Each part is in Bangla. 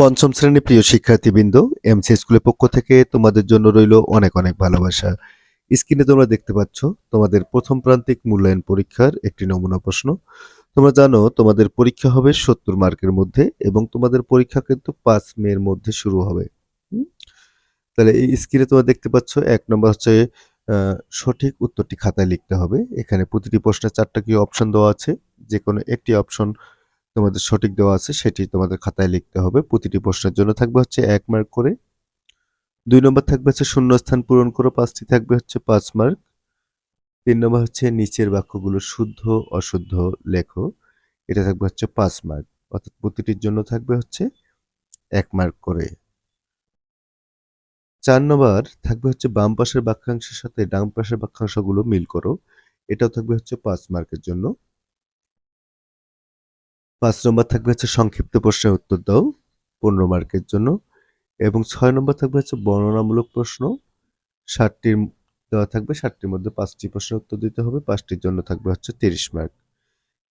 পঞ্চম শ্রেণীর প্রিয় শিক্ষার্থীবৃন্দ, এমসি স্কুলের পক্ষ থেকে তোমাদের জন্য রইল অনেক অনেক ভালোবাসা। স্ক্রিনে তোমরা দেখতে পাচ্ছ তোমাদের প্রথম প্রান্তিক মূল্যায়ন পরীক্ষার একটি নমুনা প্রশ্ন। তোমরা জানো তোমাদের পরীক্ষা হবে 70 মার্কের মধ্যে এবং তোমাদের পরীক্ষা কিন্তু 5 মের মধ্যে শুরু হবে। হুম? তাহলে এই স্ক্রিনে তোমরা দেখতে পাচ্ছ 1 নম্বর হচ্ছে সঠিক উত্তরটি খাতায় লিখতে হবে। এখানে প্রতিটি প্রশ্নে 4টা কি অপশন দেওয়া আছে। যেকোনো একটি অপশন তোমাদের সঠিক দেওয়া আছে সেটি তোমাদের খাতায় লিখতে হবে। প্রতিটি প্রশ্নের জন্য থাকবে হচ্ছে 1 মার্ক করে। 2 নম্বর থাকবে হচ্ছে শূন্যস্থান পূরণ করো, 5টি থাকবে হচ্ছে 5 মার্ক। 3 নম্বর হচ্ছে নিচের বাক্যগুলো শুদ্ধ অশুদ্ধ লেখো, এটা থাকবে হচ্ছে 5 মার্ক। অর্থাৎ প্রতিটির জন্য থাকবে হচ্ছে 1 মার্ক করে। 4 নম্বর থাকবে হচ্ছে বাম পাশের বাক্যাংশের সাথে ডান পাশের বাক্যাংশগুলো মিল করো, এটাও থাকবে হচ্ছে 5 মার্কের জন্য। 5 নম্বর থাকবে হচ্ছে সংক্ষিপ্ত প্রশ্নের উত্তর দাও, 15 মার্কের জন্য। এবং 6 নম্বর থাকবে হচ্ছে বর্ণনামূলক প্রশ্ন, 60টি দেওয়া থাকবে, 60টির মধ্যে 5টি প্রশ্নের উত্তর দিতে হবে, 5টির জন্য থাকবে হচ্ছে 30 মার্ক।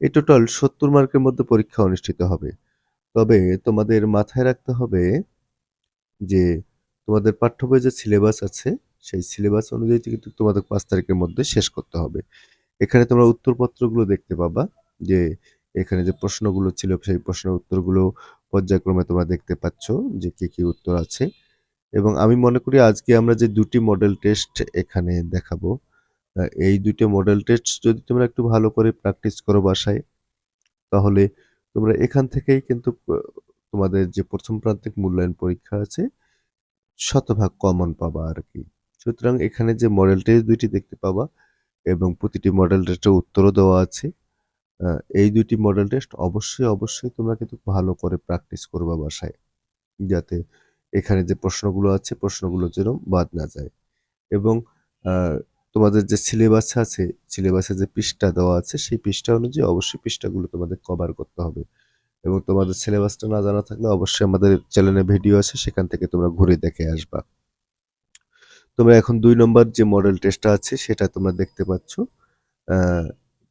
এই টোটাল 70 মার্কের মধ্যে পরীক্ষা অনুষ্ঠিত হবে। তবে তোমাদের মাথায় রাখতে হবে যে তোমাদের পাঠ্য বইয়ে যে সিলেবাস আছে সেই সিলেবাস অনুযায়ী কিন্তু তোমাদের 5 তারিখের মধ্যে শেষ করতে হবে। এখানে তোমরা উত্তরপত্রগুলো দেখতে পাবা যে এখানে যে প্রশ্নগুলো ছিল সেই প্রশ্নের উত্তরগুলো পর্যায়ক্রমে তোমরা দেখতে পাচ্ছ যে কি উত্তর আছে। এবং আমি মনে করি আজকে আমরা যে 2টি মডেল টেস্ট এখানে দেখাবো, এই 2টি মডেল টেস্ট যদি তোমরা একটু ভালো করে প্র্যাকটিস করো বাসায়, তাহলে তোমরা এখান থেকেই কিন্তু তোমাদের যে প্রথম প্রান্তিক মূল্যায়ন পরীক্ষা আছে শতভাগ কমন পাবা আর কি। সুতরাং এখানে যে মডেল টেস্ট 2টি দেখতে পাবা এবং প্রতিটি মডেল টেস্টের উত্তরও দেওয়া আছে। এই 2টি মডেল টেস্ট অবশ্যই তোমরা কিন্তু ভালো করে প্র্যাকটিস করবা বাসায়, যাতে এখানে যে প্রশ্নগুলো আছে প্রশ্নগুলো যেন বাদ না যায়। এবং তোমাদের যে সিলেবাস আছে, সিলেবাসে যে পৃষ্ঠা দেওয়া আছে সেই পৃষ্ঠা অনুযায়ী অবশ্যই পৃষ্ঠাগুলো তোমাদের কভার করতে হবে। এবং তোমাদের সিলেবাসটা না জানা থাকলে অবশ্যই আমাদের চ্যানেলে ভিডিও আছে, সেখান থেকে তোমরা ঘুরে দেখে আসবা। তোমরা এখন 2 নম্বর যে মডেল টেস্টটা আছে সেটা তোমরা দেখতে পাচ্ছ।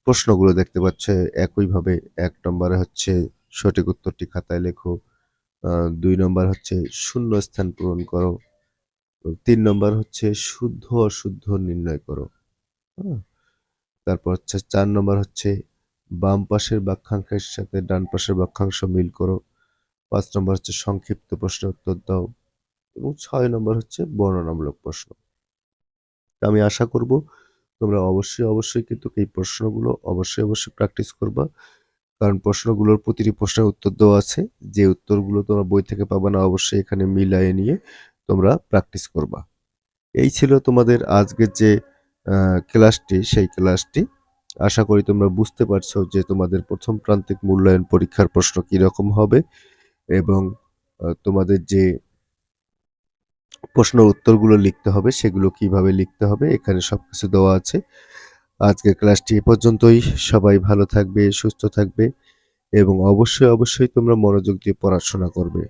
প্রশ্নগুলো দেখতে পাচ্ছ একইভাবে। 1 নম্বরে হচ্ছে সঠিক উত্তরটি খাতায় লেখো, 2 নম্বর হচ্ছে শূন্যস্থান পূরণ করো, 3 নম্বর হচ্ছে শুদ্ধ অশুদ্ধ নির্ণয় করো। হ্যাঁ? তারপর হচ্ছে 4 নম্বর হচ্ছে বাম পাশের বাক্যাংশের সাথে ডান পাশের বাক্যাংশ মিল করো, 5 নম্বর হচ্ছে সংক্ষিপ্ত প্রশ্নের উত্তর দাও এবং 6 নম্বর হচ্ছে বর্ণনামূলক প্রশ্ন। আমি আশা করব তোমরা অবশ্যই কিন্তু এই প্রশ্নগুলো অবশ্যই প্র্যাকটিস করবা। কারণ প্রশ্নগুলোর প্রতিটি প্রশ্নের উত্তর দেওয়া আছে। যে উত্তরগুলো তোমরা বই থেকে পাবা না অবশ্যই এখানে মিলায়ে নিয়ে তোমরা প্র্যাকটিস করবা। এই ছিল তোমাদের আজকের যে ক্লাসটি, সেই ক্লাসটি। আশা করি তোমরা বুঝতে পারছো যে তোমাদের প্রথম প্রান্তিক মূল্যায়ন পরীক্ষার প্রশ্ন কিরকম হবে এবং তোমাদের যে প্রশ্নের উত্তরগুলো লিখতে হবে সেগুলো কিভাবে লিখতে হবে এখানে সবকিছু দেওয়া আছে। আজকের ক্লাসটি এ পর্যন্তই। সবাই ভালো থাকবে, সুস্থ থাকবে এবং অবশ্যই তোমরা মনোযোগ দিয়ে পড়াশোনা করবে।